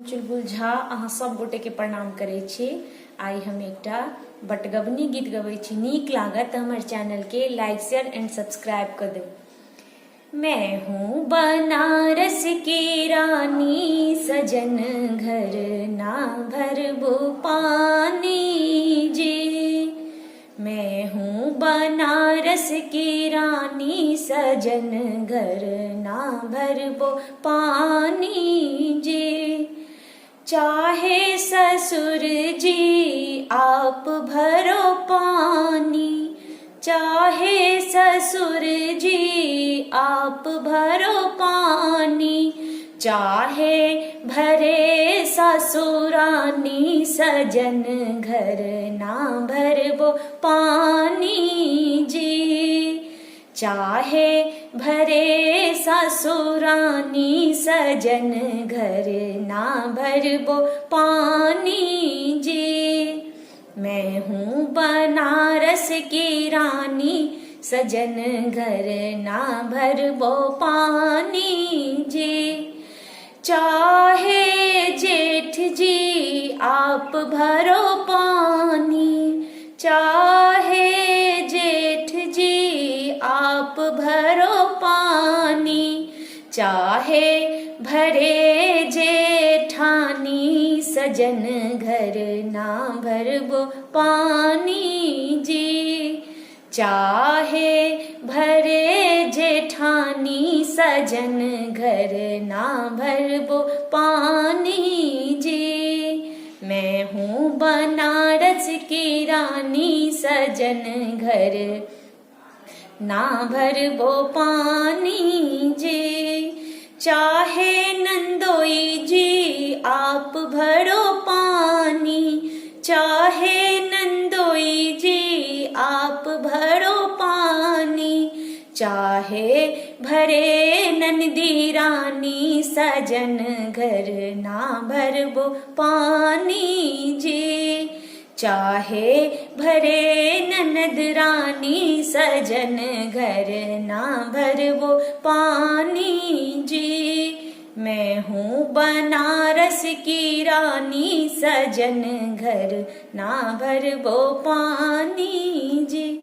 चुलबुल झा अहाँ सब गोटे के प्रणाम करे छी। आई हम एकटा बटगबनी गीत गबै छी। नीक लागत त हमर चैनल के लाइक शेयर एंड सब्सक्राइब कर दे। मैं हूँ बनारस की रानी, सजन घर ना भरबो पानी जी। मैं हूँ बनारस की रानी, सजन घर ना भरबो पानी जी। चाहे ससुर जी आप भरो पानी, चाहे ससुर जी आप भरो पानी, चाहे भरे ससुरानी, सजन घर ना भरबो पानी जी। चाहे भरे ससुरानी, सजन घर ना भरबो पानी जी। मैं हूँ बनारस की रानी, सजन घर ना भरबो पानी जी। चाहे जेठ जी आप भरो पानी, चाहे जेठ जी आप भरो पानी, चाहे भरे जेठानी, सजन घर ना भरबो पानी जी। चाहे भरे जेठानी, सजन घर ना भरबो पानी जी। मैं हूँ बनारस की रानी, सजन घर ना भरबो पानी जी। चाहे नंदोई जी आप भरो पानी, चाहे नंदोई जी आप भरो पानी, चाहे भरे नंदी रानी, सजन घर ना भरबो पानी जी। चाहे भरे ननद रानी, सजन घर ना भरबो पानी जी। मैं हूँ बनारस की रानी, सजन घर ना भरबो पानी जी।